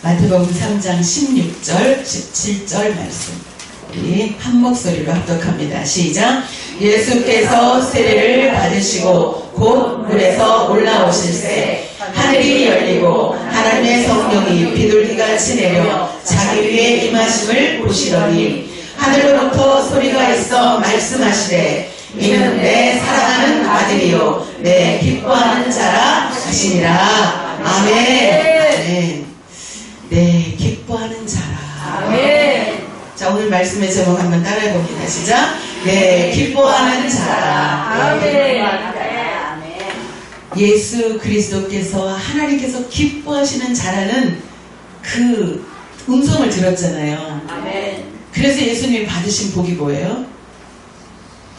마태복음 3장 16절, 17절 말씀. 우리 한 목소리로 합독합니다. 시작. 예수께서 세례를 받으시고 곧 물에서 올라오실새 하늘이 열리고 하나님의 성령이 비둘기같이 내려 자기 위에 임하심을 보시더니 하늘로부터 소리가 있어 말씀하시되 이는 내 사랑하는 아들이요 내 기뻐하는 자라 하시니라. 아멘. 아멘. 네, 기뻐하는 자라. 아멘. 자, 오늘 말씀의 제목 한번 따라해봅니다. 시작. 네, 기뻐하는 자라. 아멘. 예수 그리스도께서 하나님께서 기뻐하시는 자라는 그 음성을 들었잖아요. 아멘. 그래서 예수님이 받으신 복이 뭐예요?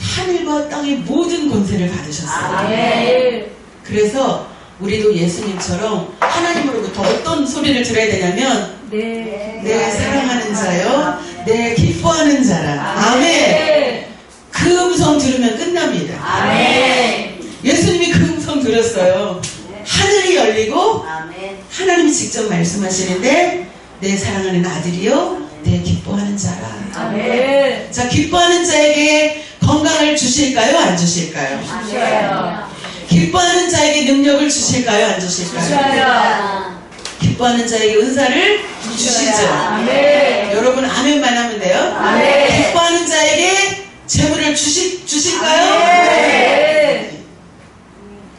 하늘과 땅의 모든 권세를 받으셨어요. 아멘. 그래서 우리도 예수님처럼 하나님으로부터 어떤 소리를 들어야 되냐면 내 사랑하는 자요, 내 기뻐하는 자라. 아멘. 그 음성 들으면 끝납니다. 아멘. 예수님이 그 음성 들었어요. 하늘이 열리고 아멘. 하나님이 직접 말씀하시는데 내 사랑하는 아들이요 내 기뻐하는 자라. 아멘. 자, 기뻐하는 자에게 건강을 주실까요? 안 주실까요? 주셔요. 기뻐하는 자에게 능력을 주실까요? 안 주실까요? 주셔요. 기뻐하는 자에게 은사를 주시죠. 아멘. 여러분 아멘만 하면 돼요. 아멘. 기뻐하는 자에게 재물을 주실까요? 아멘.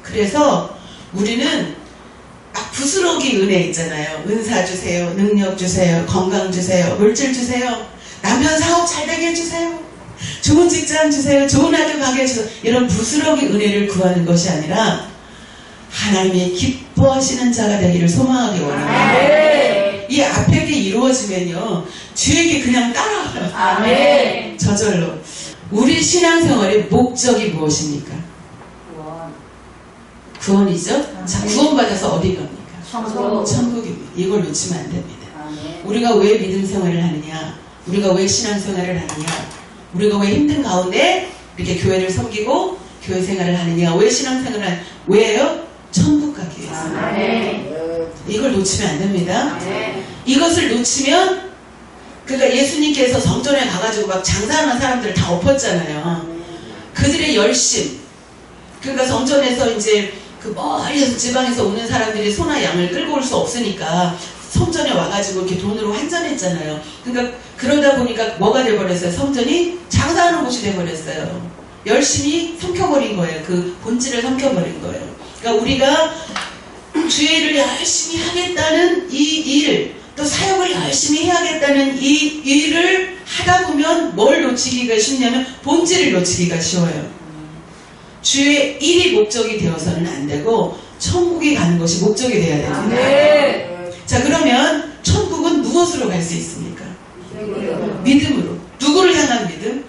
그래서 우리는 막 부스러기 은혜 있잖아요. 은사 주세요, 능력 주세요, 건강 주세요, 물질 주세요, 남편 사업 잘 되게 해주세요, 좋은 직장 주세요, 좋은 학교 가게 해주세요. 이런 부스러기 은혜를 구하는 것이 아니라 하나님이 기뻐하시는 자가 되기를 소망하기 원합니다. 아멘. 이 앞에 게 이루어지면요 뒤에 게 그냥 따라와요. 아멘. 저절로. 우리 신앙생활의 목적이 무엇입니까? 구원이죠? 자, 구원받아서 어디 갑니까? 천국입니다. 이걸 놓치면 안 됩니다. 우리가 왜 믿음 생활을 하느냐? 우리가 왜 신앙 생활을 하느냐? 우리가 왜 힘든 가운데 이렇게 교회를 섬기고 교회 생활을 하느냐? 왜 신앙 생활을 하느냐? 왜요? 천국 가기 위해서. 이걸 놓치면 안 됩니다. 이것을 놓치면, 그러니까 예수님께서 성전에 가가지고 막 장사하는 사람들을 다 엎었잖아요. 그들의 열심. 그러니까 성전에서 이제 그 멀리서 지방에서 오는 사람들이 소나 양을 끌고 올 수 없으니까 성전에 와가지고 이렇게 돈으로 환전했잖아요. 그러니까 그러다 보니까 뭐가 돼버렸어요? 성전이 장사하는 곳이 돼버렸어요. 열심히 삼켜버린 거예요. 그 본질을 삼켜버린 거예요. 그러니까 우리가 주의 일을 열심히 하겠다는 이 일, 또 사역을 열심히 해야겠다는 이 일을 하다 보면 뭘 놓치기가 쉽냐면 본질을 놓치기가 쉬워요. 주의 일이 목적이 되어서는 안 되고 천국에 가는 것이 목적이 되어야 됩니다. 네. 자, 그러면 천국은 무엇으로 갈 수 있습니까? 믿음으로. 누구를 향한 믿음?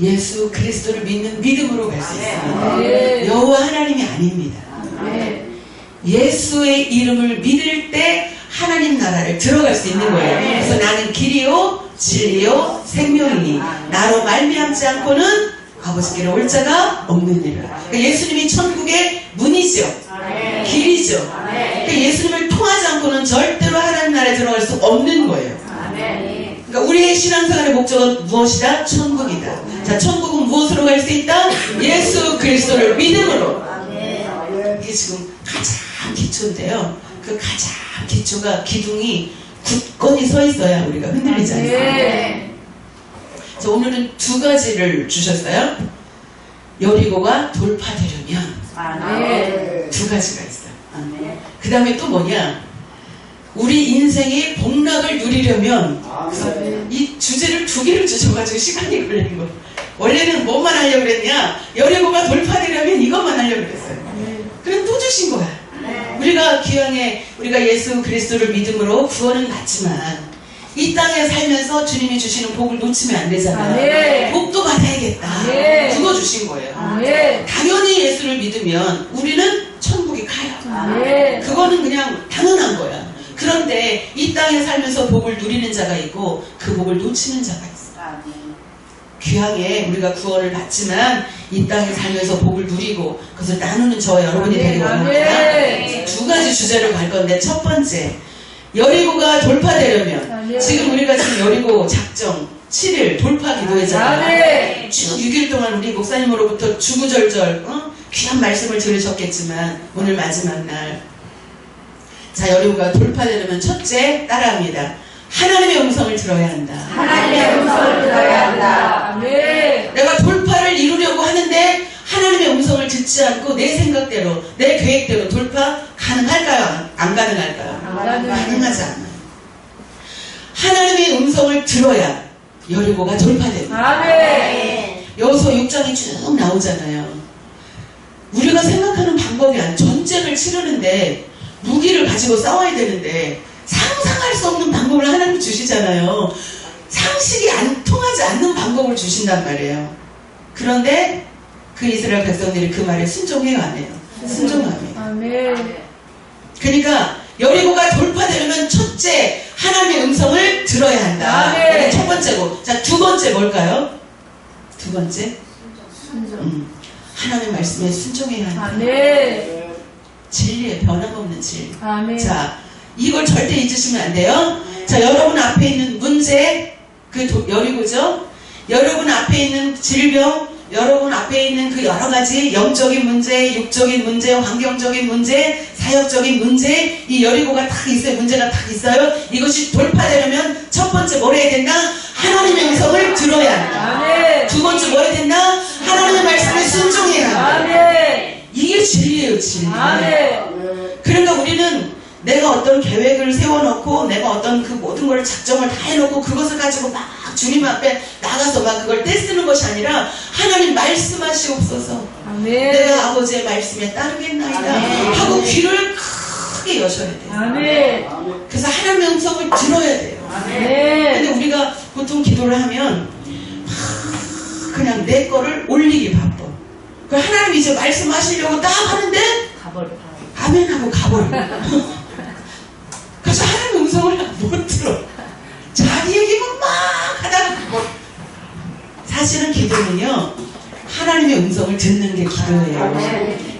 예수 그리스도를 믿는 믿음으로 갈 수 있습니다. 네. 여호와 하나님이 아닙니다. 네. 예수의 이름을 믿을 때 하나님 나라를 들어갈 수 있는 거예요. 그래서 나는 길이요 진리요 생명이니 나로 말미암지 않고는 아버지께로 올 자가 없느니라. 그러니까 예수님이 천국의 문이죠. 길이죠. 그러니까 예수님을 통하지 않고는 절대로 하나님 나라에 들어갈 수 없는 거예요. 그러니까 우리의 신앙생활의 목적은 무엇이다? 천국이다. 자, 천국은 무엇으로 갈 수 있다? 예수 그리스도를 믿음으로. 이게 지금 가장 기초인데요. 그 가장 기초가 기둥이 굳건히 서 있어야 우리가 흔들리지 않습니다. 자, 오늘은 두 가지를 주셨어요. 여리고가 돌파되려면 두 가지가 있어요. 그 다음에 또 뭐냐? 우리 인생의 복락을 누리려면 이 주제를 두 개를 주셔가지고 시간이 걸리는 거예요. 원래는 뭐만 하려고 그랬냐? 여리고가 돌파되려면 이것만 하려고 그랬어요. 그럼 또 주신 거야. 우리가 기왕에 우리가 예수 그리스도를 믿음으로 구원은 받지만 이 땅에 살면서 주님이 주시는 복을 놓치면 안 되잖아요. 복도 받아야겠다. 그거 주신 거예요. 당연히 예수를 믿으면 우리는 천국에 가요. 그거는 그냥 당연한 거야. 그런데 이 땅에 살면서 복을 누리는 자가 있고 그 복을 놓치는 자가 있어. 귀하게 우리가 구원을 받지만 이 땅에 살면서 복을 누리고 그것을 나누는 저와 여러분이 되기 원합니다. 두 가지 주제로 갈 건데 첫 번째, 여리고가 돌파되려면 지금 우리가 지금 여리고 작정 7일 돌파 기도회잖아요. 쭉 6일 동안 우리 목사님으로부터 주구절절 귀한 말씀을 들으셨겠지만 오늘 마지막 날, 자, 여리고가 돌파되려면 첫째 따라합니다. 하나님의 음성을 들어야 한다. 하나님의 음성을 들어야 한다. 아멘. 내가 돌파를 이루려고 하는데 하나님의 음성을 듣지 않고 내 생각대로 내 계획대로 돌파 가능할까요? 안 가능할까요? 가능하지 않아요. 하나님의 음성을 들어야 여리고가 돌파됩니다. 아멘. 여호수아 6장에 쭉 나오잖아요. 우리가 생각하는 방법이 아니라 전쟁을 치르는데 무기를 가지고 싸워야 되는데 상상할 수 없는 방법을 하나님 주시잖아요. 상식이 통하지 않는 방법을 주신단 말이에요. 그런데 그 이스라엘 백성들이 그 말에 순종해요, 안 해요? 순종합니다. 아멘. 그러니까 여리고가 돌파되려면 첫째 하나님의 음성을 들어야 한다. 아멘. 이게 첫 번째고, 자, 두 번째 뭘까요? 두 번째 하나님의 말씀에 순종해야 한다. 아멘. 진리에 변함없는 진리. 아멘. 자, 이걸 절대 잊으시면 안 돼요. 자, 여러분 앞에 있는 문제, 여리고죠. 여러분 앞에 있는 질병, 여러분 앞에 있는 그 여러 가지 영적인 문제, 육적인 문제, 환경적인 문제, 사역적인 문제, 이 여리고가 다 있어요. 문제가 다 있어요. 이것이 돌파되려면 첫 번째 뭘 해야 된다? 하나님의 음성을 들어야 한다. 아멘. 두 번째 뭐 해야 된다? 하나님의 말씀에 순종해야 한다. 아멘. 이게 진리예요, 진리. 아멘. 그러니까 우리는 내가 어떤 계획을 세워놓고 내가 어떤 그 모든 걸 작정을 다 해놓고 그것을 가지고 막 주님 앞에 나가서 막 그걸 떼쓰는 것이 아니라 하나님 말씀하시옵소서. 아멘. 내가 아버지의 말씀에 따르겠나이다 아멘. 하고 귀를 크게 여셔야 돼요. 아멘. 그래서 하나님의 음성을 들어야 돼요. 아멘. 근데 우리가 보통 기도를 하면 그냥 내 거를 올리기 바빠. 그 하나님 이제 말씀하시려고 딱 하는데 아멘하고 가버려. 그래서 하나님의 음성을 못 들어. 자기 얘기만 막 하다가 사실은 기도는요, 하나님의 음성을 듣는 게 기도예요.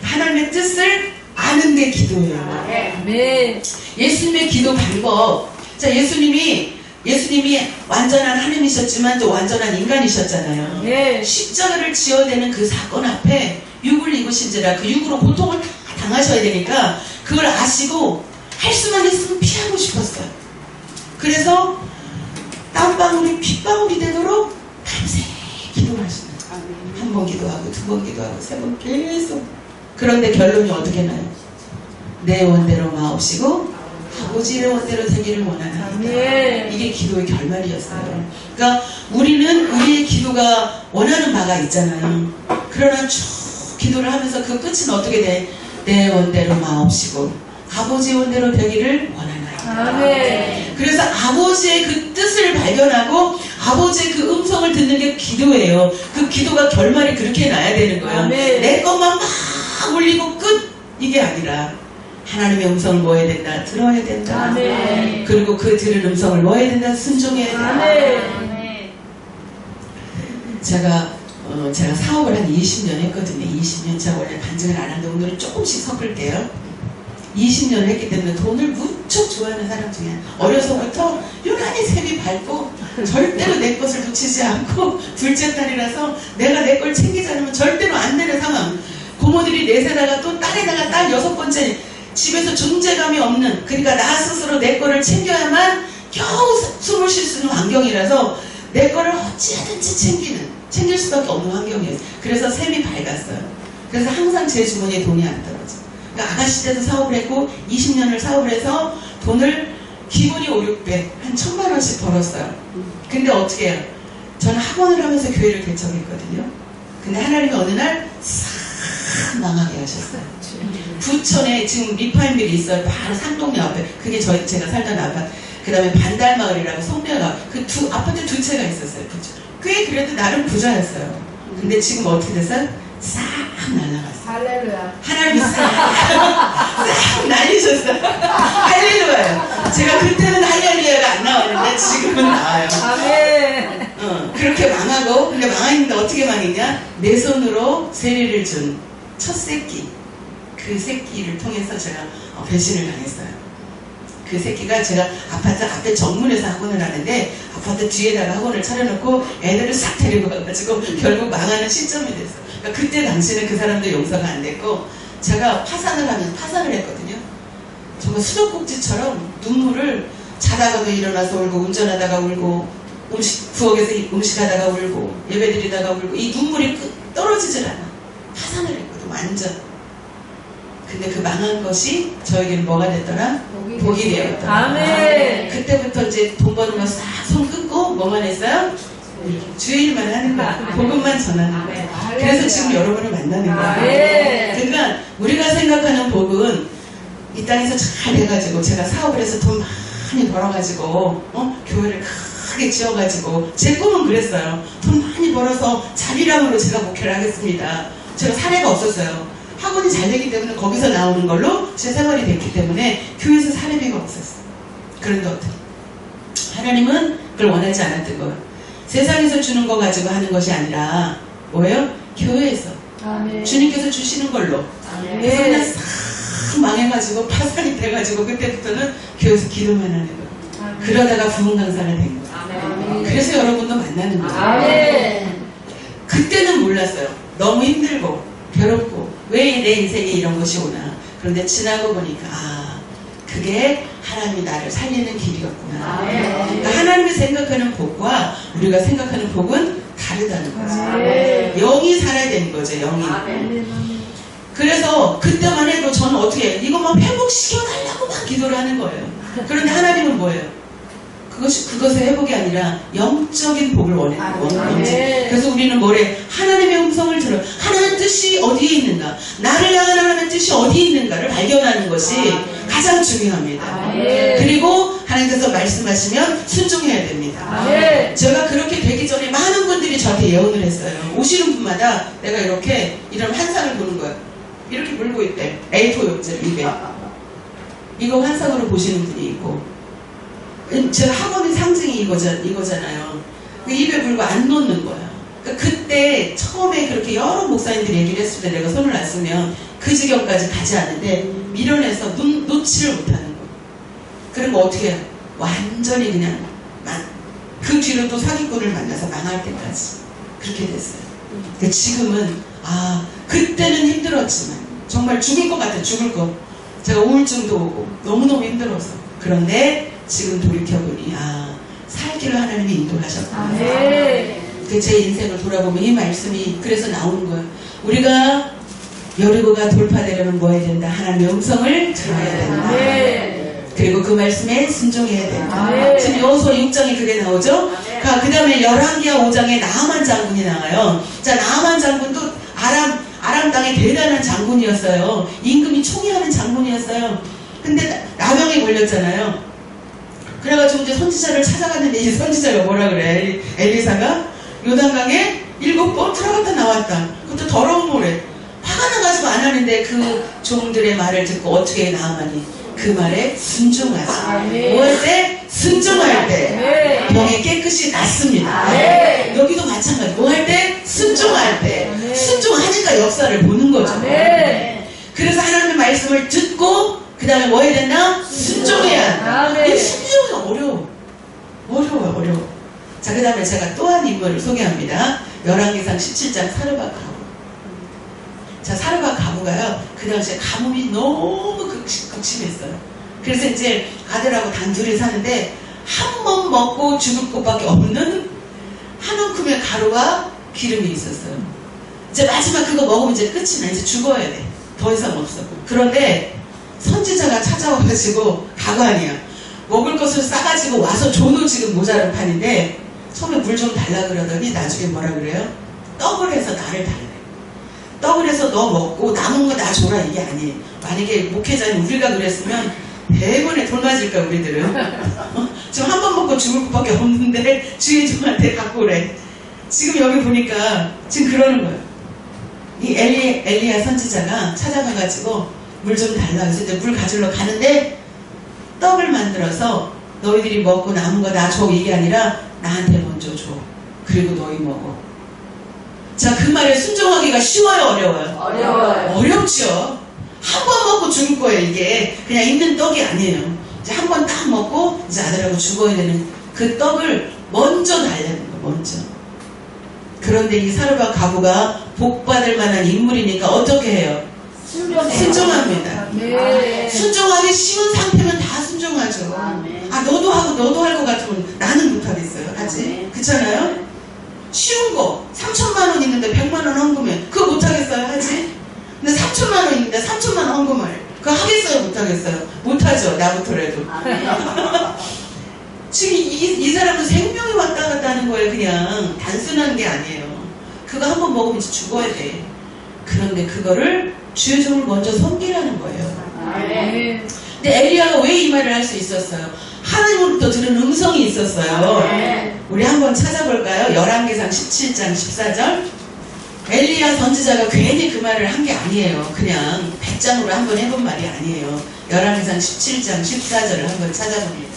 하나님의 뜻을 아는 게 기도예요. 아멘. 예수님의 기도 방법. 자, 예수님이 완전한 하나님이셨지만 또 완전한 인간이셨잖아요. 네. 십자가를 지어대는 그 사건 앞에 육을 입으신지라 그 육으로 고통을 다 당하셔야 되니까 그걸 아시고 할 수만 있으면 피하고 싶었어요. 그래서 땀방울이 핏방울이 되도록 밤새 기도하시는 거예요. 한 번 기도하고 두 번 기도하고 세 번 계속. 그런데 결론이 어떻게 나요? 내 원대로 마옵시고 아버지의 원대로 되기를 원하나이다. 아멘. 이게 기도의 결말이었어요. 그러니까 우리는 우리의 기도가 원하는 바가 있잖아요. 그러나 쭉 기도를 하면서 그 끝은 어떻게 돼? 내 원대로 마옵시고 아버지의 원대로 되기를 원하나이다. 아멘. 그래서 아버지의 그 뜻을 발견하고 아버지의 그 음성을 듣는 게 기도예요. 그 기도가 결말이 그렇게 나야 되는 거예요. 아멘. 내 것만 막 올리고 끝 이게 아니라 하나님의 음성을 뭐 해야 된다? 들어야 된다. 아멘. 그리고 그 들은 음성을 뭐 해야 된다? 순종해야 된다. 아멘. 제가 사업을 한 20년 했거든요. 20년. 제가 원래 반증을 안 하는데 오늘은 조금씩 섞을게요. 20년을 했기 때문에 돈을 무척 좋아하는 사람 중에 어려서부터 유난히 셈이 밝고 절대로 내 것을 놓치지 않고 둘째 딸이라서 내가 내 걸 챙기지 않으면 절대로 안 되는 상황. 고모들이 넷에다가 또 딸에다가 딸 여섯 번째 집에서 존재감이 없는, 그러니까 나 스스로 내 거를 챙겨야만 겨우 숨을 쉴 수 있는 환경이라서 내 거를 어찌하든지 챙길 수밖에 없는 환경이었어요. 그래서 셈이 밝았어요. 그래서 항상 제 주머니에 돈이 안 떨어져. 그러니까 아가씨 때도 사업을 했고 20년을 사업을 해서 돈을 기본이 5, 600, 한 1,000만 원씩 벌었어요. 근데 어떻게 해요? 저는 학원을 하면서 교회를 개척했거든요. 근데 하나님이 어느 날 싹 망하게 하셨어요. 부천에 지금 리파인빌이 있어요. 바로 상동역 앞에. 그게 제가 살던 아파트. 그 다음에 반달마을이라고 성묘가 그 아파트 두 채가 있었어요. 부천. 꽤 그래도 나름 부자였어요. 근데 지금 어떻게 됐어요? 싹 날아갔어요. 할렐루야. 하나님이 싹 날리셨어요. 할렐루야요. 제가 그때는 할렐루야가 안 나왔는데 지금은 나와요. 아멘. 그렇게 망하고 근데 망했는데 어떻게 망했냐? 내 손으로 세례를 준 첫 새끼, 그 새끼를 통해서 제가 배신을 당했어요. 그 새끼가 제가 아파트 앞에 정문에서 학원을 하는데 아파트 뒤에다가 학원을 차려놓고 애들을 싹 데리고 가가지고 결국 망하는 시점이 됐어요. 그러니까 그때 당시는 그 사람도 용서가 안 됐고 제가 파산을 했거든요. 정말 수도꼭지처럼 눈물을 자다가도 일어나서 울고 운전하다가 울고 부엌에서 음식하다가 울고 예배드리다가 울고 이 눈물이 떨어지질 않아. 파산을 했거든 완전. 근데 그 망한 것이 저에게는 뭐가 됐더라? 복이 되었더라. 아멘. 그때부터 이제 돈 버는 거 싹 손 끊고 뭐만 했어요? 주의 일만 하는 거야. 복음만 전하는 거야. 그래서 지금 여러분을 만나는 거야. 그러니까 우리가 생각하는 복은 이 땅에서 잘 돼가지고 제가 사업을 해서 돈 많이 벌어가지고 교회를 크게 지어가지고 제 꿈은 그랬어요. 돈 많이 벌어서 자비랑으로 제가 목회를 하겠습니다. 제가 사례가 없었어요. 학원이 잘 되기 때문에 거기서 나오는 걸로 제 생활이 됐기 때문에 교회에서 사례비가 없었어요. 그런데 어떻게 하나님은 그걸 원하지 않았던 거예요. 세상에서 주는 거 가지고 하는 것이 아니라 뭐예요? 교회에서 아멘. 주님께서 주시는 걸로. 그래서 그냥 싹 망해가지고 파산이 돼가지고 그때부터는 교회에서 기도만 하는 거예요. 그러다가 부흥 강사가 된 거예요. 그래서 여러분도 만나는 거예요. 아멘. 그때는 몰랐어요. 너무 힘들고 괴롭고 왜 내 인생에 이런 것이 오나. 그런데 지나고 보니까 그게 하나님이 나를 살리는 길이었구나. 그러니까 하나님이 생각하는 복과 우리가 생각하는 복은 다르다는 거죠. 영이 살아야 되는 거죠. 영이. 그래서 그때만 해도 저는 어떻게 해요? 이것만 회복시켜달라고만 기도를 하는 거예요. 그런데 하나님은 뭐예요? 그것의 회복이 아니라 영적인 복을 원해요. 그래서 우리는 뭐래? 하나님의 음성을 들어. 하나님의 뜻이 어디에 있는가? 나를 향한 하나님의 뜻이 어디에 있는가를 발견하는 것이 가장 중요합니다. 그리고 하나님께서 말씀하시면 순종해야 됩니다. 제가 그렇게 되기 전에 많은 분들이 저한테 예언을 했어요. 오시는 분마다 내가 이런 환상을 보는 거예요. 이렇게 물고 있대. A4 용지를 입에. 이거 환상으로 보시는 분이 있고 제가 학원의 상징이 이거잖아요. 입에 물고 안 놓는 거예요. 그러니까 그때 처음에 그렇게 여러 목사님들이 얘기를 했을 때 내가 손을 놨으면 그 지경까지 가지 않는데 밀어내서 놓지를 못하는 거예요. 그런 거 어떻게 해요? 완전히 그냥 그 뒤로 또 사기꾼을 만나서 망할 때까지 그렇게 됐어요. 그러니까 지금은 그때는 힘들었지만 정말 죽을 것 같아. 죽을 거. 제가 우울증도 오고 너무너무 힘들어서. 그런데 지금 돌이켜보니 살기를 하나님이 인도하셨구나. 제 인생을 돌아보면 이 말씀이 그래서 나오는 거예요. 우리가 여리고가 돌파되려면 뭐 해야 된다? 하나님의 음성을 들어야 된다. 그리고 그 말씀에 순종해야 된다. 지금 여호수아 6장에 그게 나오죠. 그 다음에 열왕기하 5장에 나하만 장군이 나와요. 자, 나하만 장군도 아람 땅의 대단한 장군이었어요. 임금이 총애하는 장군이었어요. 근데 나병에 걸렸잖아요. 그래가지고 이제 선지자를 찾아갔는데 이 선지자가 뭐라 그래? 엘리사가 요단강에 7번 들어갔다 나왔다. 그것도 더러운 모래. 화가 나가지고 안 하는데 그 종들의 말을 듣고 어떻게 나하만이 그 말에 순종하지. 뭐 할 때? 순종할 때 병이 깨끗이 낫습니다. 여기도 마찬가지. 뭐 할 때? 순종할 때. 순종하니까 역사를 보는 거죠. 그래서 하나님의 말씀을 듣고 그 다음에 뭐 해야 된다? 순종해야 한다. 이 순종이 어려워요. 자, 그 다음에 제가 또 한 인물을 소개합니다. 열왕기상 17장 사르밧 가문. 자, 사르밧 가문가요. 그 당시에 가뭄이 너무 극심했어요. 그래서 이제 아들하고 단둘이 사는데 한 번 먹고 죽을 것밖에 없는 한 움큼의 가루와 기름이 있었어요. 이제 마지막 그거 먹으면 이제 끝이나. 이제 죽어야 돼. 더 이상 없어. 그런데 선지자가 찾아와가지고 가관이야. 먹을 것을 싸가지고 와서 줘도 지금 모자란 판인데 처음에 물 좀 달라 그러더니 나중에 뭐라 그래요? 떡을 해서 나를 달래. 떡을 해서 너 먹고 남은 거 나 줘라 이게 아니에요. 만약에 목회자님 우리가 그랬으면 대번에 돌 맞을까 우리들은. 지금 한 번 먹고 죽을 것밖에 없는데 주인님한테 갖고 오래. 지금 여기 보니까 지금 그러는 거예요. 이 엘리야 선지자가 찾아가가지고 물 좀 달라 그래서 이제 물 가지러 가는데 떡을 만들어서 너희들이 먹고 남은 거 나 줘 이게 아니라 나한테 먼저 줘. 그리고 너희 먹어. 자, 그 말에 순종하기가 쉬워요, 어려워요? 어려워요. 어렵죠. 한 번 먹고 죽을 거예요, 이게. 그냥 있는 떡이 아니에요. 이제 한 번 딱 먹고 이제 아들하고 죽어야 되는 그 떡을 먼저 달라는 거예요, 먼저. 그런데 이 사르밧 과부가 복받을 만한 인물이니까 어떻게 해요? 순종합니다. 네. 순종하기 쉬운 상태면 다 순종하죠. 아, 너도 하고 너도 할 것 같으면 나는 못하겠어요. 하지? 그렇잖아요? 쉬운 거 3천만 원 있는데 100만 원 헌금해. 그거 못하겠어요? 하지? 근데 3천만 원 있는데 3천만 원 헌금을 그거 하겠어요? 못하겠어요? 못하죠. 나부터라도. 지금 이 사람도 생명이 왔다 갔다 하는 거예요. 그냥 단순한 게 아니에요. 그거 한 번 먹으면 이제 죽어야 돼. 그런데 그거를 주의 종을 먼저 섬기라는 거예요. 네. 근데 엘리야가 왜 이 말을 할 수 있었어요? 하나님으로부터 들은 음성이 있었어요. 우리 한번 찾아볼까요? 열왕기상 17장 14절. 엘리야 선지자가 괜히 그 말을 한 게 아니에요. 그냥 배짱으로 한번 해본 말이 아니에요. 열왕기상 17장 14절을 한번 찾아봅니다.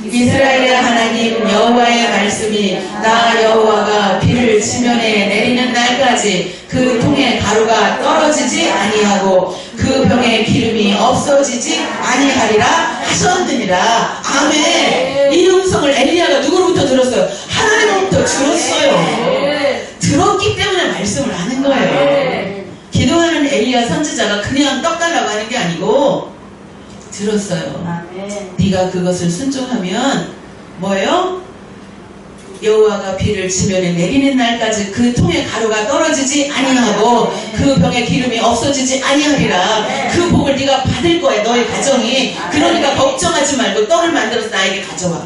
이스라엘의 하나님 여호와의 말씀이 나 여호와가 비를 지면에 내리는 날까지 그 통에 가루가 떨어지지 아니하고 그 병에 기름이 없어지지 아니하리라 하셨느니라. 아멘. 이 음성을 엘리야가 누구로부터 들었어요? 하나님으로부터 들었어요. 들었기 때문에 말씀을 하는 거예요. 기도하는 엘리야 선지자가 그냥 떡 달라고 하는 게 아니고 들었어요. 네가 그것을 순종하면 뭐예요? 여호와가 비를 지면에 내리는 날까지 그 통에 가루가 떨어지지 아니하고 그 병에 기름이 없어지지 아니하리라. 그 복을 네가 받을 거야, 너의 가정이. 그러니까 걱정하지 말고 떡을 만들어서 나에게 가져와.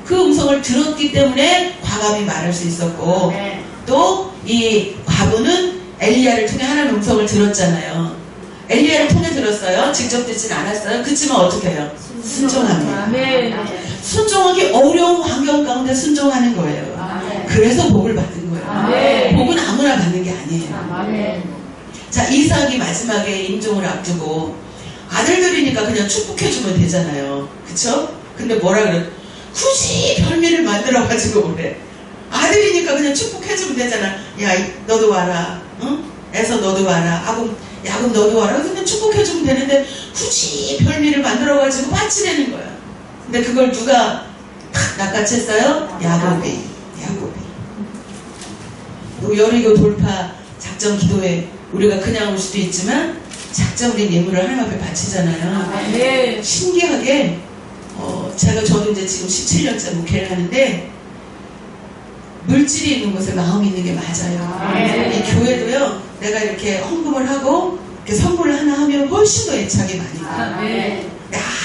그 음성을 들었기 때문에 과감히 말할 수 있었고, 또 이 과부는 엘리야를 통해 하나님의 음성을 들었잖아요. 엘리야를 통해 들었어요. 직접 듣진 않았어요. 그치만 어떻게 해요? 순종합니다. 순종하기 어려운 환경 가운데 순종하는 거예요. 그래서 복을 받은 거예요. 복은 아무나 받는 게 아니에요. 자, 이삭이 마지막에 임종을 앞두고 아들들이니까 그냥 축복해주면 되잖아요. 그쵸? 근데 뭐라 그래? 굳이 별미를 만들어가지고 그래. 아들이니까 그냥 축복해주면 되잖아. 야, 너도 와라. 응? 에서 너도 와라. 야곱 너도 와라. 그냥 축복해주면 되는데 굳이 별미를 만들어가지고 바치려는 거야. 근데 그걸 누가 탁 낚아챘어요? 야곱이. 여리고 돌파 작전 기도에 우리가 그냥 올 수도 있지만 작정된 예물을 하나님 앞에 바치잖아요. 신기하게 저도 이제 지금 17년째 목회를 하는데 물질이 있는 곳에 마음이 있는 게 맞아요. 이 교회도요, 내가 이렇게 헌금을 하고 이렇게 선물을 하나 하면 훨씬 더 애착이 많이 가요.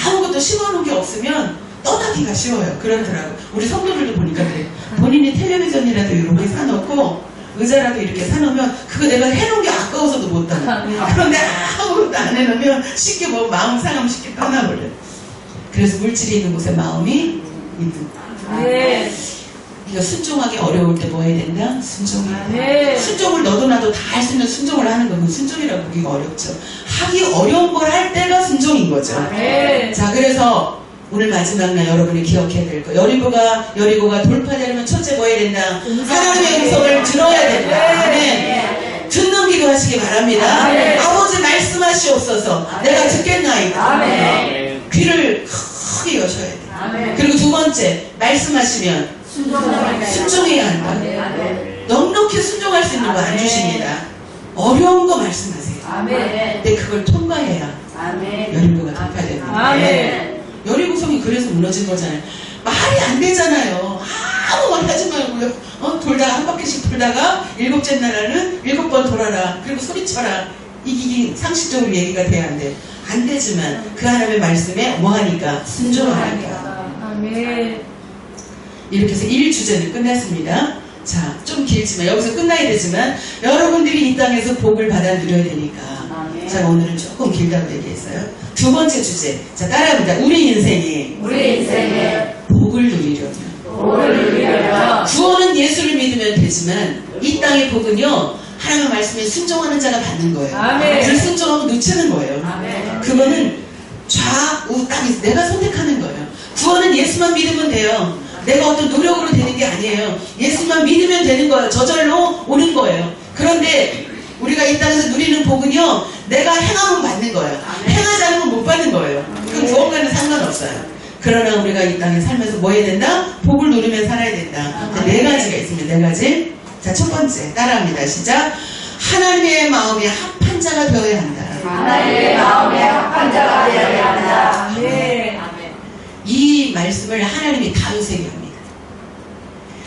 아무것도 심어놓은 게 없으면 떠나기가 쉬워요. 그렇더라고. 우리 성도들도 보니까 그래. 본인이 텔레비전이라도 이렇게 사놓고 의자라도 이렇게 사놓으면 그거 내가 해놓은 게 아까워서도 못 떠나. 그런데 아무것도 안 해놓으면 쉽게 뭐 마음 상하면 쉽게 떠나버려. 그래서 물질이 있는 곳에 마음이 있는 거예요. 네가 순종하기 어려울 때 뭐 해야 된다? 순종해야. 순종을 너도 나도 다 할 수 있는 순종을 하는 거는 순종이라고 보기가 어렵죠. 하기 어려운 걸 할 때가 순종인 거죠. 자, 그래서 오늘 마지막 날 여러분이 기억해야 될 거. 여리고가 돌파되려면 첫째 뭐 해야 된다? 하나님의 음성을 들어야 된다. 아멘. 듣는 기도 하시기 바랍니다. 아버지 말씀하시옵소서. 내가 듣겠나이다. 귀를 크게 여셔야 돼. 그리고 두 번째, 말씀하시면 순종해야 한다. 넉넉히 순종할 수 있는 거 안 주십니다. 어려운 거 말씀하세요. 근데 그걸 통과해야 여리고가 돌파됩니다. 여리고성이 그래서 무너진 거잖아요. 말이 안 되잖아요. 아무 말 하지 말고요. 돌다가 한 바퀴씩 돌다가 일곱째 날에는 7번 돌아라. 그리고 소리쳐라. 이게 상식적으로 얘기가 돼야 안 돼. 안 되지만 그 하나님의 말씀에 뭐하니까? 순종하니까. 이렇게 해서 1주제는 끝났습니다. 자, 좀 길지만 여기서 끝나야 되지만 여러분들이 이 땅에서 복을 받아 누려야 되니까 제가 오늘은 조금 길다고 얘기했어요. 두 번째 주제, 자, 따라합니다. 우리 인생에 복을 누리려면 구원은 예수를 믿으면 되지만 이 땅의 복은요, 하나님의 말씀에 순종하는 자가 받는 거예요. 불순종하고 놓치는 거예요. 그거는 좌우 딱 내가 선택하는 거예요. 구원은 예수만 믿으면 돼요. 내가 어떤 노력으로 되는 게 아니에요. 예수만 믿으면 되는 거예요. 저절로 오는 거예요. 그런데 우리가 이 땅에서 누리는 복은요, 내가 행하면 받는 거예요. 행하지 않으면 못 받는 거예요. 그 구원과는 상관없어요. 그러나 우리가 이 땅에 살면서 뭐 해야 된다? 복을 누리며 살아야 된다. 네 가지가 있습니다. 네 가지. 자, 첫 번째 따라합니다. 시작. 하나님의 마음에 합한 자가 되어야 한다. 하나님의 마음에 합한 자가 되어야 한다. 아멘. 이 말씀을 하나님이 다윗에게 합니다.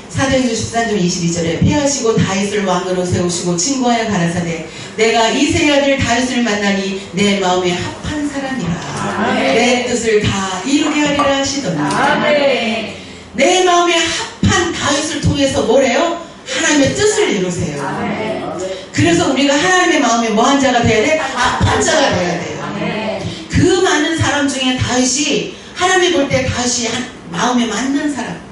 사도행전 13장 22절에 피하시고 다윗을 왕으로 세우시고 친구하여 가라사대 내가 이새의 아들 다윗을 만나니 내 마음에 합한 사람이라. 아멘. 내 뜻을 다 이루게 하리라 하시더니 아멘. 내 마음에 합한 다윗을 통해서 뭐래요? 하나님의 뜻을 이루세요. 아멘. 그래서 우리가 하나님의 마음에 뭐한 자가 돼야 돼? 합한 자가 돼야 돼요. 아멘. 그 많은 사람 중에 다윗이 하나님이 볼 때 다윗이 마음에 맞는 사람.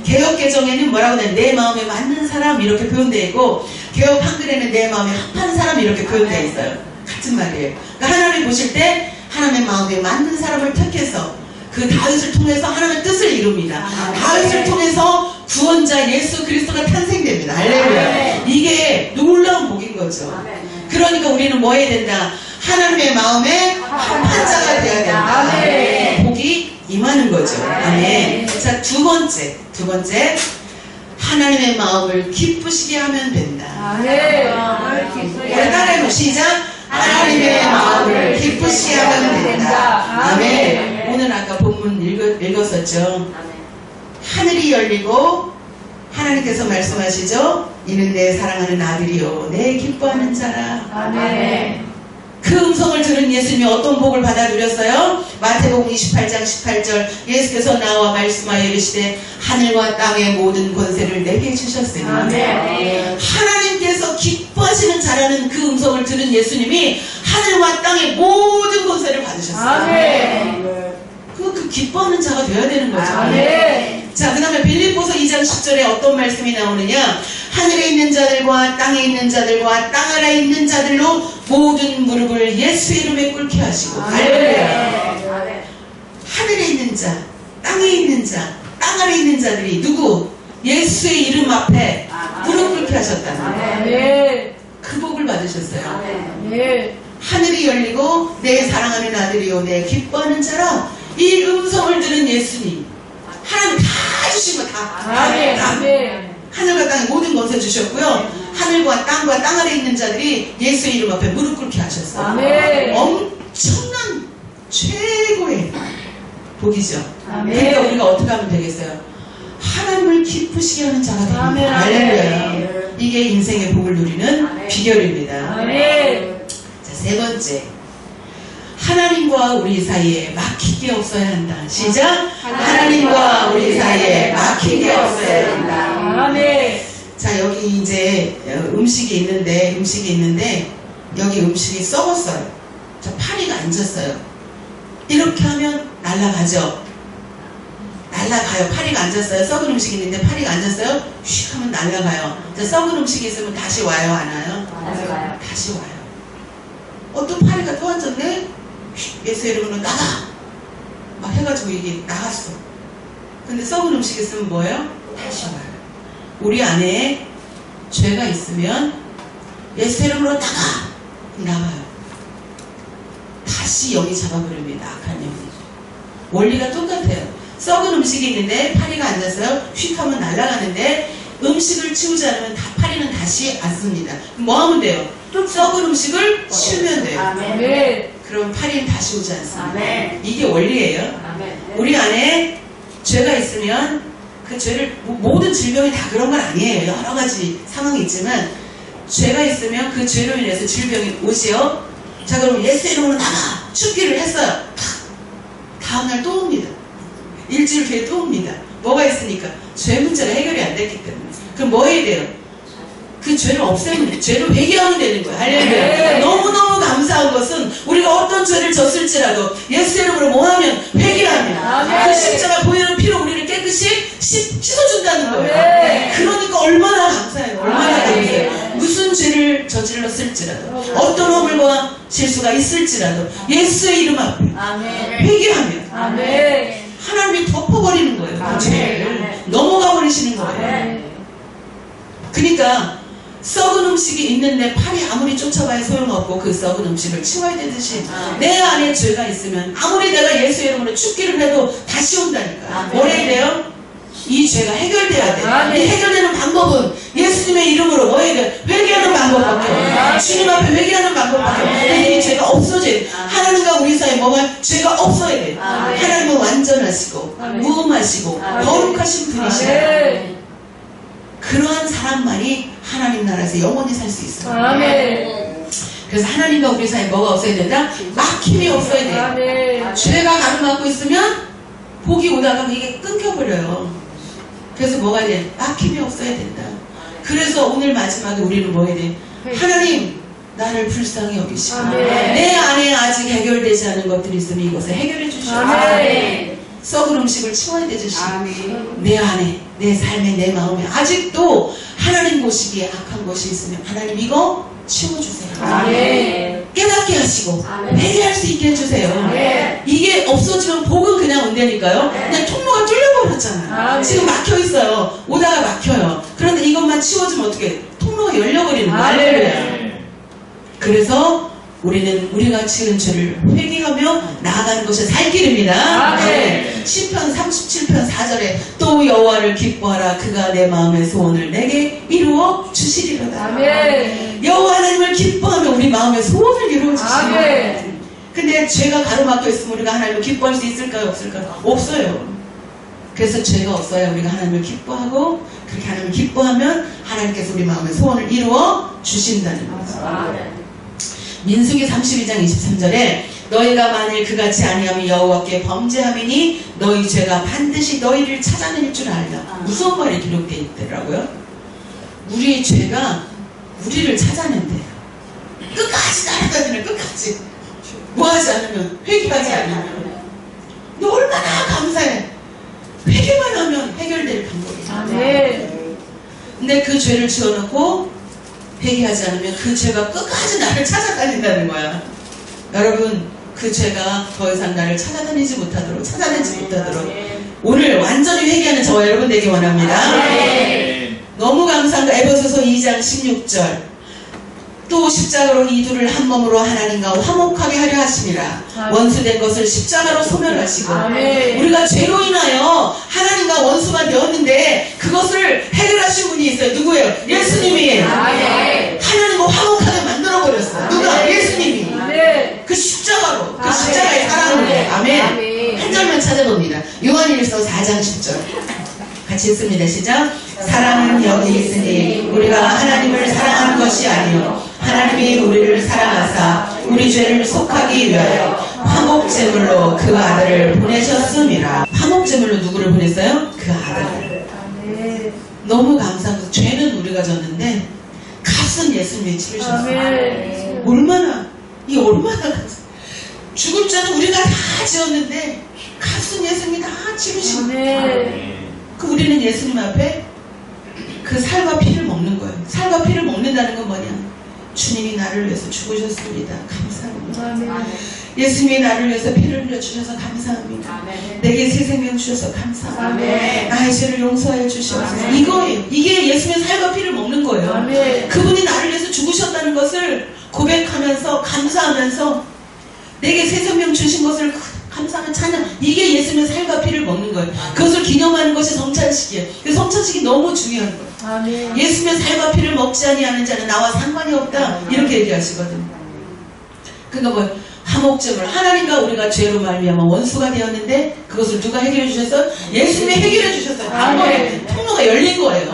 개혁개정에는 뭐라고 하냐면 내 마음에 맞는 사람 이렇게 표현되어 있고 개혁 한글에는 내 마음에 합한 사람 이렇게 표현되어 있어요. 같은 말이에요. 그러니까 하나님이 보실 때 하나님의 마음에 맞는 사람을 택해서 그 다윗을 통해서 하나님의 뜻을 이룹니다. 다윗을 통해서 구원자 예수 그리스도가 탄생됩니다. 할렐루야. 이게 놀라운 복인 거죠. 그러니까 우리는 뭐 해야 된다? 하나님의 마음에 합한 자가 되어야 된다. 복이 임하는 거죠. 아멘. 자, 두 번째 하나님의 마음을 기쁘시게 하면 된다. 우리 따라해보 시작. 하나님의 마음을 기쁘시게 하면 된다. 아멘. 오늘 아까 본문 읽었었죠. 하늘이 열리고 하나님께서 말씀하시죠. 이는 내 사랑하는 아들이요 내 기뻐하는 자라. 아멘. 그 음성을 들은 예수님이 어떤 복을 받아 누렸어요? 마태복음 28장 18절 예수께서 나와 말씀하여 이르시되 하늘과 땅의 모든 권세를 내게 주셨으니. 아멘. 하나님께서 기뻐하시는 자라는 그 음성을 들은 예수님이 하늘과 땅의 모든 권세를 받으셨어요. 아멘. 그 기뻐하는 자가 되어야 되는 거죠. 아멘. 자, 그 다음에 빌립보서 2장 10절에 어떤 말씀이 나오느냐? 하늘에 있는 자들과 땅에 있는 자들과 땅 아래에 있는 자들로 모든 무릎을 예수의 이름에 꿇게 하시고. 할렐루야. 하늘에 있는 자, 땅에 있는 자, 땅 아래에 있는 자들이 누구? 예수의 이름 앞에 무릎 꿇게 하셨다는 거예요. 그 복을 받으셨어요. 하늘이 열리고 내 사랑하는 아들이요 내 기뻐하는 자라. 이 음성을 들은 예수님 하나님 다 주신 거 다. 하늘과 땅에 모든 것을 주셨고요. 하늘과 땅과 땅 아래에 있는 자들이 예수의 이름 앞에 무릎 꿇게 하셨어요. 아멘. 엄청난 최고의 복이죠. 아멘. 그러니까 우리가 어떻게 하면 되겠어요? 하나님을 기쁘시게 하는 자가 됩니다. 아멘. 할렐루야. 이게 인생의 복을 누리는 아멘. 비결입니다. 아멘. 자, 세 번째. 하나님과 우리 사이에 막히게 없어야 한다. 시작. 하나님과 우리 사이에 막히게 없어야 한다. 아멘. 자, 여기 이제 음식이 있는데 여기 음식이 썩었어요. 자, 파리가 앉았어요. 이렇게 하면 날아가죠. 날아가요. 파리가 앉았어요. 썩은 음식이 있는데 파리가 앉았어요. 휙 하면 날아가요. 자, 썩은 음식이 있으면 다시 와요, 안 와요? 다시 와요. 어떤 파리가 또 앉았네? 예수 이름으로 나가! 막 해가지고 이게 나갔어. 근데 썩은 음식 있으면 뭐예요? 다시 와요. 우리 안에 죄가 있으면 예수 이름으로 나가! 나가요. 다시 영이 잡아버립니다. 악한 영이. 원리가 똑같아요. 썩은 음식이 있는데 파리가 앉았어요. 휙 하면 날아가는데 음식을 치우지 않으면 파리는 다시 앉습니다. 뭐 하면 돼요? 또 썩은 음식을 치우면 돼요. 아멘. 그럼 파리는 다시 오지 않습니다. 아멘. 이게 원리예요. 아멘. 우리 안에 죄가 있으면 그 죄를 모든 질병이 다 그런 건 아니에요. 여러 가지 상황이 있지만 죄가 있으면 그 죄로 인해서 질병이 오지요. 자, 그럼 예수 이름으로 나가! 춥기를 했어요. 다음날 또 옵니다. 일주일 뒤에 또 옵니다. 뭐가 있으니까? 죄 문제가 해결이 안 됐기 때문에. 그럼 뭐 해야 돼요? 그 죄를 없애면 돼요. 죄를 회개하면 되는 거예요. 할렐루야. 너무너무 감사한 것은 우리가 어떤 죄를 졌을지라도 예수 이름으로 뭐하면 회개하면 그 십자가 보이는 피로 우리를 깨끗이 씻어준다는 거예요. 그러니까 얼마나 감사해요. 얼마나 감사해요. 무슨 죄를 저질렀을지라도 어떤 허물과 실수가 있을지라도 예수의 이름 앞에 회개하면 하나님이 하나님이 덮어버리는 거예요. 그 죄를 넘어가 버리시는 거예요. 그러니까 썩은 음식이 있는데 팔이 아무리 쫓아봐야 소용없고 그 썩은 음식을 치워야 되듯이 내 안에 죄가 있으면 아무리 내가 예수 이름으로 죽기를 해도 다시 온다니까. 뭘 해야 돼요? 이 죄가 해결돼야 돼. 이 해결되는 방법은 예수님의 이름으로 뭐 해야 돼? 회개하는 방법밖에 없어요. 주님 앞에 회개하는 방법밖에 없어요. 이 죄가 없어져야 돼. 하나님과 우리 사이에 뭐가 죄가 없어야 돼. 하나님은 완전하시고 무음하시고 거룩하신 분이시고 그러한 사람만이 하나님 나라에서 영원히 살 수 있어요. 그래서 하나님과 우리 사이에 뭐가 없어야 된다? 막힘이 없어야 돼. 죄가 가로막고 있으면 복이 오다가 이게 끊겨버려요. 그래서 뭐가 돼? 막힘이 없어야 된다. 그래서 오늘 마지막에 우리는 뭐 해야 돼? 하나님 나를 불쌍히 여기시고 내 안에 아직 해결되지 않은 것들이 있으면 이것을 해결해 주시옵소서. 썩은 음식을 치워야 되듯이 내 안에 내 삶에 내 마음에 아직도 하나님 보시기에 악한 것이 있으면 하나님 이거 치워주세요. 깨닫게 하시고 회개할 수 있게 해주세요. 이게 없어지면 복은 그냥 온다니까요. 그냥 통로가 뚫려버렸잖아요. 지금 막혀있어요. 오다가 막혀요. 그런데 이것만 치워주면 어떻게 통로가 열려버리는 거예요. 그래서 우리는 우리가 지은 죄를 회개하며 나아가는 것이 살 길입니다. 시편 37편 4절에 또 여호와를 기뻐하라 그가 내 마음의 소원을 내게 이루어 주시리로다. 여호와 하나님을 기뻐하며 우리 마음의 소원을 이루어 주시리로다. 근데 죄가 가로막혀 있으면 우리가 하나님을 기뻐할 수 있을까요? 없을까요? 없어요. 그래서 죄가 없어야 우리가 하나님을 기뻐하고 그렇게 하나님을 기뻐하면 하나님께서 우리 마음의 소원을 이루어 주신다는 거죠. 민수기 32장 23절에 너희가 만일 그같이 아니하면 여호와께 범죄함이니 너희 죄가 반드시 너희를 찾아낼 줄 알라. 무서운 말이 기록되어 있더라고요. 우리의 죄가 우리를 찾아낸대요. 끝까지 따라다니는 끝까지 뭐하지 않으면 회개하지 않으면 너 얼마나 감사해. 회개만 하면 해결될 방법이야. 근데 그 죄를 지어놓고 회개하지 않으면 그 죄가 끝까지 나를 찾아다닌다는 거야. 여러분 그 죄가 더 이상 나를 찾아내지 못하도록 오늘 완전히 회개하는 저와 여러분 되기 원합니다. 너무 감사한 거 에베소서 2장 16절 또 십자가로 이 둘을 한 몸으로 하나님과 화목하게 하려 하심이라. 원수된 것을 십자가로 소멸하시고 우리가 죄로 인하여 하나님과 원수가 되었는데 그것을 해결하신 분이 있어요. 누구예요? 예수님이 하나님과 화목하게 만들어버렸어요. 누가? 예수님이 그 십자가로 그 십자가의 사랑으로. 아멘. 한 절만 찾아봅니다. 요한일서 4장 10절 같이 읽습니다. 시작. 사랑은 여기 있으니 우리가 하나님을 사랑하는 것이 아니요 하나님이 우리를 사랑하사 우리 죄를 속하기 위하여 화목제물로 그 아들을 보내셨음이라. 화목제물로 누구를 보냈어요? 그 아들을. 너무 감사하고 죄는 우리가 졌는데 값은 예수님이 치르셨어요. 얼마나 죽을 죄는 우리가 다 지었는데 값은 예수님이 다 치르신 거예요. 그 우리는 예수님 앞에 그 살과 피를 먹는 거예요. 살과 피를 먹는다는 건 뭐냐? 주님이 나를 위해서 죽으셨습니다. 감사합니다. 예수님이 나를 위해서 피를 흘려주셔서 감사합니다. 내게 새 생명 주셔서 감사합니다. 나의 죄를 용서해 주시옵소서. 이거예요. 이게 예수님의 살과 피를 먹는 거예요. 그분이 나를 위해서 죽으셨다는 것을 고백하면서 감사하면서 내게 새 생명 주신 것을 감사하는 찬양. 이게 예수님의 살과 피를 먹는 거예요. 그것을 기념하는 것이 성찬식이에요. 성찬식이 너무 중요한 거예요. 예수님의 살과 피를 먹지 아니하는 자는 나와 상관이 없다. 이렇게 얘기하시거든요. 그러니까 뭐예요? 화목제물. 하나님과 우리가 죄로 말미암아 원수가 되었는데 그것을 누가 해결해 주셨어요? 예수님이 해결해 주셨어요. 방법에 통로가 열린 거예요.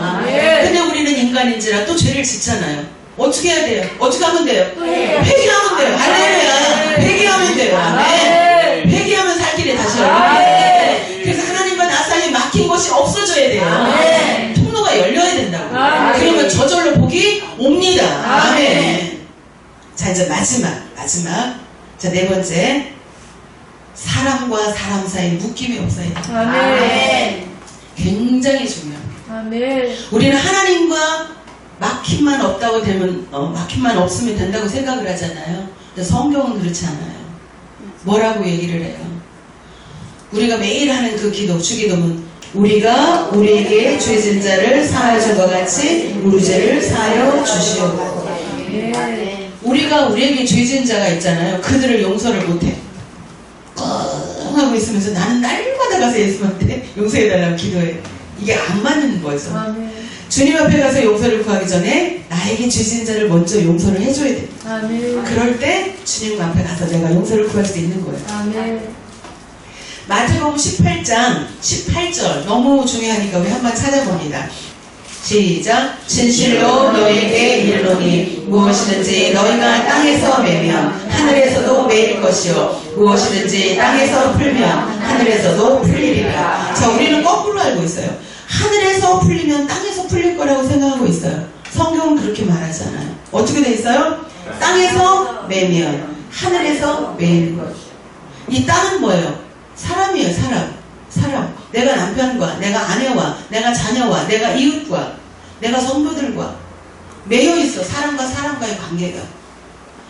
근데 우리는 인간인지라 또 죄를 짓잖아요. 어떻게 해야 돼요? 어떻게 하면 돼요? 회개하면 돼요. 할렐루야. 회개하면 돼요. 회개하면 살 길이 다시 열려요. 그래서 하나님과 나 사이에 막힌 것이 없어져야 돼요. 통로가 열려야 된다고. 그러면 저절로 복이 옵니다. 아멘. 자, 이제 마지막. 자, 네 번째. 사람과 사람 사이 묶임이 없어야 돼요. 굉장히 중요합니다. 우리는 하나님과 막힘만 없다고 되면 막힘만 없으면 된다고 생각을 하잖아요. 근데 성경은 그렇지 않아요. 뭐라고 얘기를 해요? 우리가 매일 하는 그 기도, 주기도문. 우리가 우리에게 죄진 자를 사하여 준 것 같이 우리 죄를 사하여 주시옵소서. 우리가 우리에게 죄진 자가 있잖아요. 그들을 용서를 못해. 뻥 하고 있으면서 나는 날마다 가서 예수한테 용서해달라고 기도해. 이게 안 맞는 거죠. 주님 앞에 가서 용서를 구하기 전에 나에게 죄진 자를 먼저 용서를 해줘야 돼. 그럴 때 주님 앞에 가서 내가 용서를 구할 수 있는 거예요. 마태복음 18장 18절 너무 중요하니까 우리 한번 찾아봅니다. 시작. 진실로 너희에게 이르노니 무엇이든지 너희가 땅에서 매면 하늘에서도 매일 것이요 무엇이든지 땅에서 풀면 하늘에서도 풀리리라. 자, 우리는 거꾸로 알고 있어요. 하늘에서 풀리면 땅에서 풀릴 거라고 생각하고 있어요. 성경은 그렇게 말하지 않아요. 어떻게 돼 있어요? 땅에서 매면 하늘에서 매일 것. 이 땅은 뭐예요? 사람이에요. 사람. 내가 남편과 내가 아내와 내가 자녀와 내가 이웃과 내가 성도들과 매여 있어. 사람과 사람과의 관계가.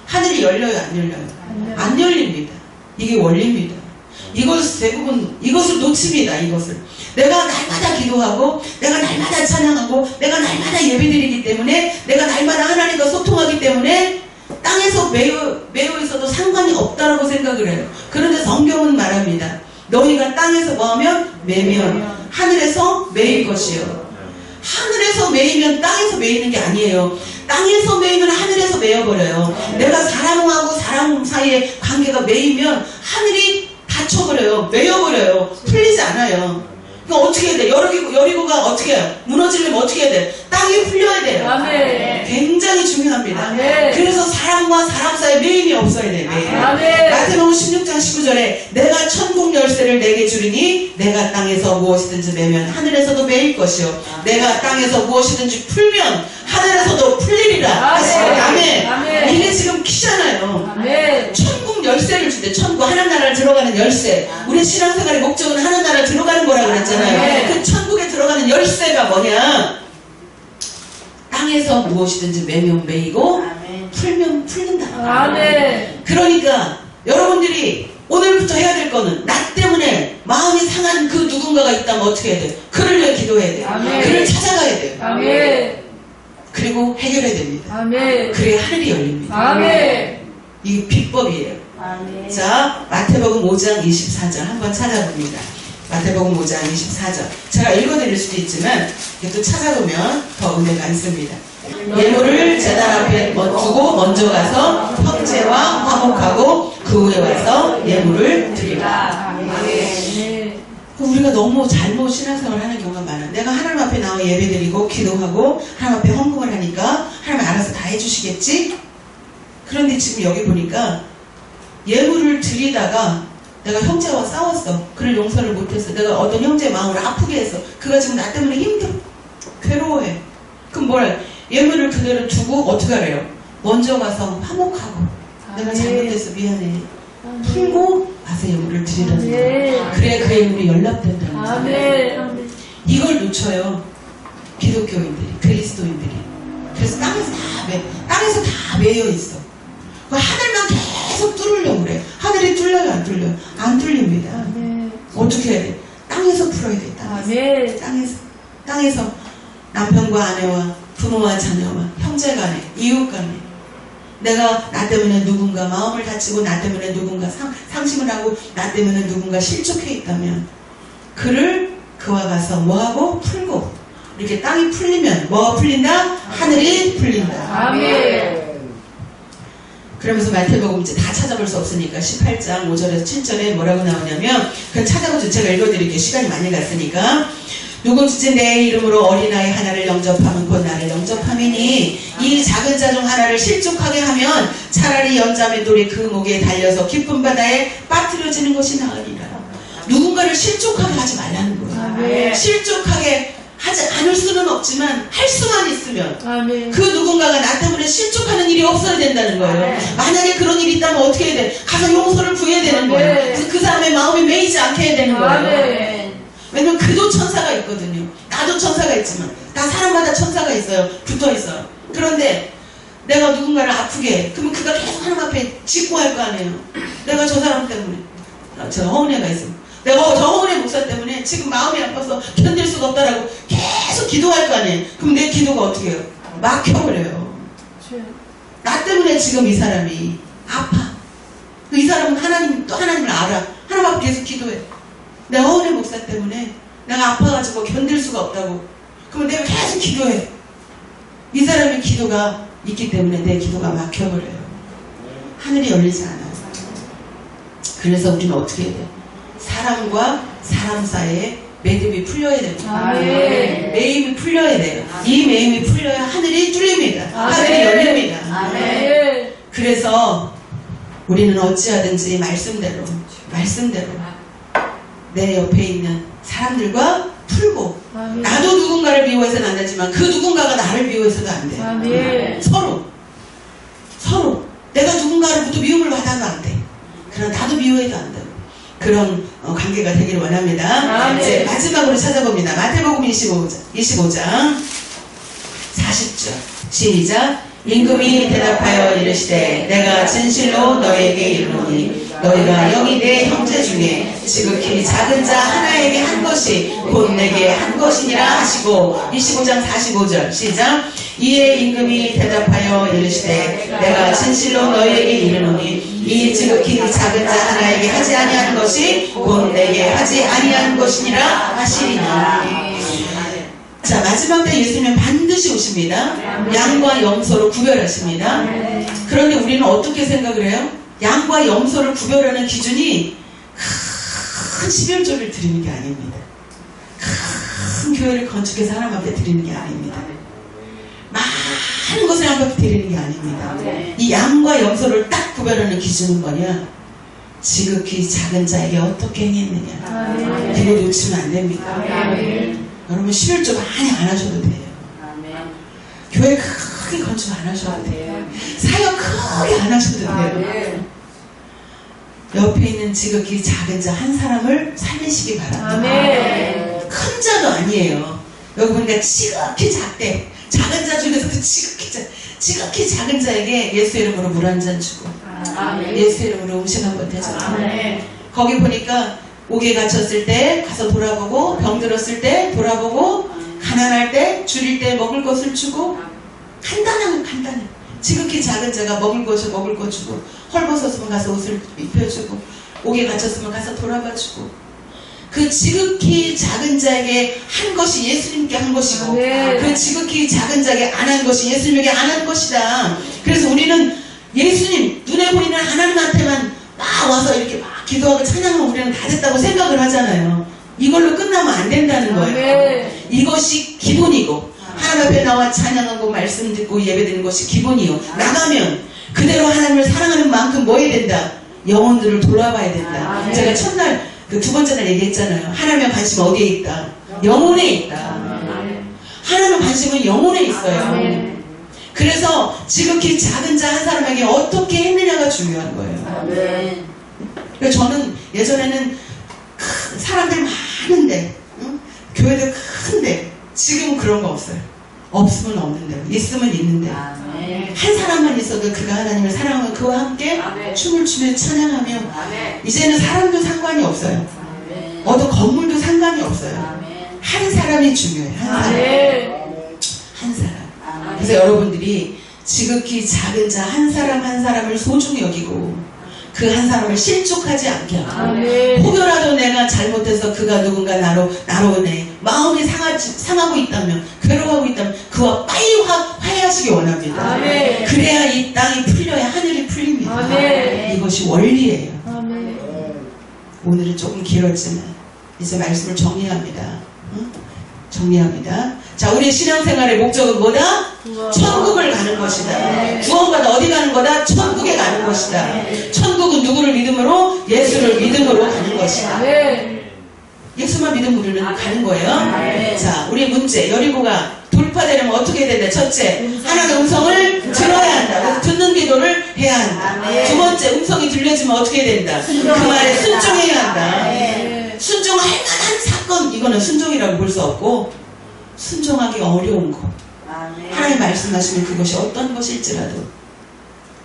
하늘이 열려요? 안 열려요? 안 열립니다. 이게 원리입니다. 이것을 놓칩니다. 이것을. 내가 날마다 기도하고 내가 날마다 찬양하고 내가 날마다 예배드리기 때문에 내가 날마다 하나님과 소통하기 때문에 땅에서 매여 있어도 상관이 없다라고 생각을 해요. 그런데 성경은 말합니다. 너희가 땅에서 뭐하면 매면 하늘에서 매일 것이요. 하늘에서 매이면 땅에서 매이는 게 아니에요. 땅에서 매이면 하늘에서 매여버려요. 내가 사람하고 사람 사이의 관계가 매이면 하늘이 닫혀버려요. 매여버려요. 풀리지 않아요. 그럼 어떻게 해야 돼? 여리고가 어떻게 해요? 무너지려면 어떻게 해야 돼? 땅이 풀려야 돼요. 아멘. 굉장히 중요합니다. 아멘. 그래서 사람과 사람 사이에 매임이 없어야 돼요. 아멘. 마태복음 16장 19절에 내가 천국 열쇠를 내게 주리니 내가 땅에서 무엇이든지 매면 하늘에서도 매일 것이요 내가 땅에서 무엇이든지 풀면 하늘에서도 풀리리라. 아멘. 아멘. 이게 지금 키잖아요. 아멘. 천국 열쇠를 준대. 천국 하나나라를 들어가는 열쇠. 우리 신앙생활의 목적은 하나나라를 들어가는 거라 그랬잖아요. 그 천국에 들어가는 열쇠가 뭐냐? 땅에서 무엇이든지 매면 매이고 풀면 풀린다. 아멘. 그러니까 여러분들이 오늘부터 해야 될 거는 나 때문에 마음이 상한 그 누군가가 있다면 어떻게 해야 돼? 그를 위해 기도해야 돼. 아멘. 그를 찾아가야 돼요. 아멘. 그리고 해결해야 됩니다. 아멘. 그래야 하늘이 열립니다. 아멘. 이게 비법이에요. 아멘. 자, 마태복음 5장 24절 한번 찾아봅니다. 마태복음 5장 24절. 제가 읽어드릴 수도 있지만 또 찾아보면 더 은혜가 있습니다. 예물을 제단 앞에 두고 먼저 가서 형제와 화목하고 그 후에 와서 예물을 드리라. 아멘. 우리가 너무 잘못 신앙생활을 하는 경우가 많아요. 내가 하나님 앞에 나와 예배드리고 기도하고 하나님 앞에 헌금을 하니까 하나님 알아서 다 해주시겠지? 그런데 지금 여기 보니까 예물을 드리다가 내가 형제와 싸웠어. 그를 용서를 못했어. 내가 어떤 형제의 마음을 아프게 했어. 그가 지금 나 때문에 힘들어. 괴로워해. 그럼 뭐래? 예물을 그대로 두고 어떻게 하래요? 먼저 가서 화목하고 내가 잘못했어. 미안해. 풀고 와서 예물을 드리라는 거야. 그래야 그 예물이 연락된다는 거야. 아멘. 이걸 놓쳐요. 기독교인들이, 그리스도인들이. 그래서 땅에서 다 매여 있어. 그 하늘만 계속 뚫으려고 그래. 하늘이 뚫려요, 안 뚫려요? 안 뚫립니다. 아멘. 어떻게 해야 돼? 땅에서 풀어야 돼. 아멘. 땅에서 남편과 아내와 부모와 자녀와 형제 간에, 이웃 간에 내가 나 때문에 누군가 마음을 다치고 나 때문에 누군가 상심을 하고 나 때문에 누군가 실족해 있다면 그와 가서 뭐하고? 풀고 이렇게 땅이 풀리면 뭐가 풀린다? 하늘이 풀린다. 아멘. 그러면서 마태복음 이제 다 찾아볼 수 없으니까 18장 5절에서 7절에 뭐라고 나오냐면 그냥 찾아보죠. 제가 읽어드릴게요. 시간이 많이 갔으니까. 누구든지 내 이름으로 어린아이 하나를 영접하면 곧 나를 영접함이니 이 작은 자 중 하나를 실족하게 하면 차라리 연자매 돌이 그 목에 달려서 깊은 바다에 빠뜨려지는 것이 나으리라. 누군가를 실족하게 하지 말라는 거예요. 아멘. 실족하게 하지 않을 수는 없지만 할 수만 있으면 아멘. 그 누군가가 나 때문에 실족하는 일이 없어야 된다는 거예요. 아멘. 만약에 그런 일이 있다면 어떻게 해야 돼? 가서 용서를 구해야 되는 거예요. 아멘. 그 사람의 마음이 매이지 않게 해야 되는 거예요. 아멘. 왜냐면 그도 천사가 있거든요. 나도 천사가 있지만 다 사람마다 천사가 있어요. 붙어 있어요. 그런데 내가 누군가를 아프게 해. 그러면 그가 계속 하나님 앞에 직고할 거 아니에요. 내가 저 사람 때문에 제가 허은혜가 있어요. 내가 때문에 지금 마음이 아파서 견딜 수가 없다라고 계속 기도할 거 아니에요. 그럼 내 기도가 어떻게 해요? 막혀버려요. 나 때문에 지금 이 사람이 아파. 이 사람은 또 하나님을 알아. 하나님 앞에 계속 기도해. 내 어은혜 목사 때문에 내가 아파가지고 견딜 수가 없다고. 그러면 내가 계속 기도해. 이 사람의 기도가 있기 때문에 내 기도가 막혀버려요. 하늘이 열리지 않아요. 그래서 우리는 어떻게 해야 돼? 사람과 사람 사이에 매듭이 풀려야 됩니다. 매임이 풀려야 돼요. 이 매임이 풀려야 하늘이 뚫립니다. 하늘이 열립니다. 그래서 우리는 어찌하든지 말씀대로 내 옆에 있는 사람들과 풀고, 나도 누군가를 미워해서는 안 되지만 그 누군가가 나를 미워해서도 안 돼요. 서로 내가 누군가로부터 미움을 받아도 안 돼. 그럼 나도 미워해도 안 돼요. 그런 관계가 되기를 원합니다. 이제 마지막으로 찾아봅니다. 마태복음 25장 40절 시작. 임금이 대답하여 이르시되 내가 진실로 너에게 이르노니 너희가 여기 내 형제 중에 지극히 작은 자 하나에게 한 것이 곧 내게 한 것이니라 하시고. 25장 45절 시작. 이에 임금이 대답하여 이르시되 내가 진실로 너희에게 이르노니 이 지극히 작은 자 하나에게 하지 아니한 것이 곧 내게 하지 아니한 것이니라 하시리니. 자, 마지막 때 예수님은 반드시 오십니다. 양과 염소로 구별하십니다. 그런데 우리는 어떻게 생각을 해요? 양과 염소를 구별하는 기준이 큰 11조를 드리는 게 아닙니다. 큰 교회를 건축해서 하나님 앞에 드리는 게 아닙니다. 많은 것을 하나님 앞에 드리는 게 아닙니다. 이 양과 염소를 딱 구별하는 기준은 뭐냐? 지극히 작은 자에게 어떻게 행했느냐. 이거 놓치면 안 됩니다. 여러분 11조 많이 안 하셔도 돼요. 교회 크게 건축 안 하셔도 돼요. 사역 크게 안 하셔도 돼요. 옆에 있는 지극히 작은 자 한 사람을 살리시기 바랍니다. 큰 자도 아니에요. 여기 보니까 지극히 작대. 작은 자 중에서도 지극히 작은 자에게 예수 이름으로 물 한 잔 주고, 예수 이름으로 음식 한 번 대줘. 거기 보니까 옥에 갇혔을 때 가서 돌아보고, 병들었을 때 돌아보고, 가난할 때 줄일 때 먹을 것을 주고, 간단해. 지극히 작은 자가 먹을 거 주고, 헐벗었으면 가서 옷을 입혀주고, 옥에 갇혔으면 가서 돌아봐주고. 그 지극히 작은 자에게 한 것이 예수님께 한 것이고, 그 지극히 작은 자에게 안 한 것이 예수님에게 안 한 것이다. 그래서 우리는 예수님, 눈에 보이는 하나님한테만 막 와서 이렇게 막 기도하고 찬양하면 우리는 다 됐다고 생각을 하잖아요. 이걸로 끝나면 안 된다는 거예요. 이것이 기본이고, 하나님 앞에 나와 찬양하고 말씀 듣고 예배드리는 것이 기본이요. 나가면 그대로 하나님을 사랑하는 만큼 뭐 해야 된다? 영혼들을 돌아봐야 된다. 제가 첫날 그 두 번째 날 얘기했잖아요. 하나님의 관심은 어디에 있다? 영혼에 있다. 하나님의 관심은 영혼에 있어요. 그래서 지극히 작은 자 한 사람에게 어떻게 했느냐가 중요한 거예요. 그래서 저는 예전에는 사람들 많은데, 교회도 큰데, 지금은 그런 거 없어요. 없으면 없는 대로, 있으면 있는 대로. 한 사람만 있어도 그가 하나님을 사랑하면 그와 함께 춤을 추며 찬양하며, 이제는 사람도 상관이 없어요. 어떤 건물도 상관이 없어요. 한 사람이 중요해요. 한 사람. 그래서 여러분들이 지극히 작은 자 한 사람 한 사람을 소중히 여기고, 그 한 사람을 실족하지 않게 하고, 혹여라도 내가 잘못해서 그가 누군가 나로 인해 마음이 상하고 있다면, 괴로워하고 있다면 그와 빨리 화해하시기 원합니다. 그래야 이 땅이 풀려야 하늘이 풀립니다. 이것이 원리예요. 오늘은 조금 길었지만 이제 말씀을 정리합니다. 정리합니다. 자, 우리의 신앙생활의 목적은 뭐다? 천국을 가는 것이다. 구원받아 어디 가는 거다? 천국에 가는 것이다. 천국은 누구를 믿음으로? 예수를 믿음으로 가는 것이다. 예수만 믿음으로 우리는 가는 거예요. 자, 우리의 문제, 여리고가 돌파되려면 어떻게 해야 된다? 첫째, 하나님의 음성을 들어야 한다. 그래서 듣는 기도를 해야 한다. 두 번째, 음성이 들려지면 어떻게 해야 된다? 그 말에 순종해야 한다. 순종할 만한 사건, 이거는 순종이라고 볼 수 없고, 순종하기 어려운 것. 하나님 말씀하시면 그것이 어떤 것일지라도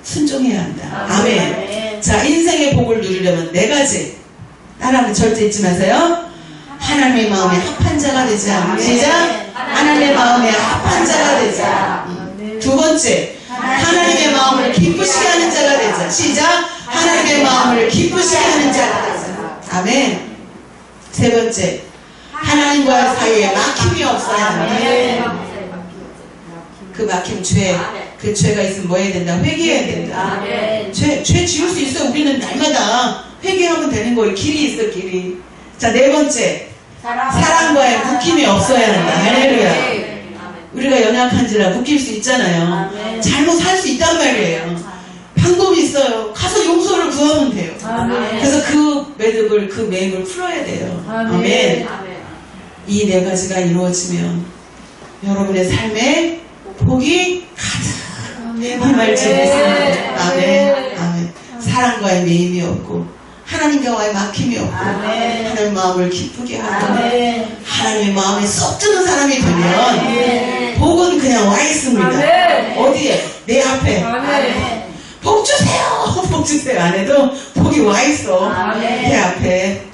순종해야 한다. 아멘. 자, 인생의 복을 누리려면 네 가지. 따라하면 절대 잊지 마세요. 하나님의 마음에 합한 자가 되자. 시작. 하나님의 마음에 합한 자가 되자. 두 번째, 하나님의 마음을 기쁘시게 하는 자가 되자. 시작. 하나님의 마음을 기쁘시게 하는 자가 되자. 아멘. 세 번째, 하나님과 사이에 막힘이 없어야 한다. 그 막힘 죄, 그 죄가 있으면 뭐 해야 된다? 회개해야 된다. 죄 지울 수 있어요. 우리는 날마다 회개하면 되는 거예요. 길이 있어, 길이. 자, 네 번째, 사랑과의 묶임이 없어야 한다. 할렐루야. 우리가 연약한지라 묶일 수 있잖아요. 잘못 살 수 있단 말이에요. 방법이 있어요. 가서 용서를 구하면 돼요. 그래서 그 매듭을, 그 매임을 풀어야 돼요. 아멘. 이 네 가지가 이루어지면 여러분의 삶에 복이 가득 임할지어다. 아멘. 아멘. 사랑과의 매임이 없고 하나님과의 막힘이 없고 하나님의 마음을 기쁘게 하고 하나님의 마음에 쏙 드는 사람이 되면 복은 그냥 와 있습니다. 어디에? 내 앞에. 복 주세요. 복 주세요. 안 해도 복이 와 있어. 내 앞에.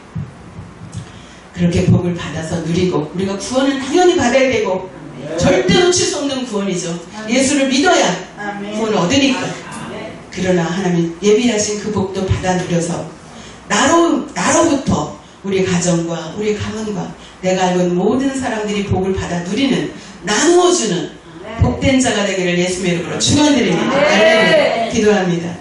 그렇게 복을 받아서 누리고 우리가 구원은 당연히 받아야 되고 절대 놓칠 수 없는 구원이죠. 예수를 믿어야 구원을 얻으니까. 그러나 하나님 예비하신 그 복도 받아 누려서 나로부터 우리 가정과 우리 가문과 내가 알고 있는 모든 사람들이 복을 받아 누리는, 나누어주는 복된 자가 되기를 예수의 이름으로 축원드립니다. 기도합니다.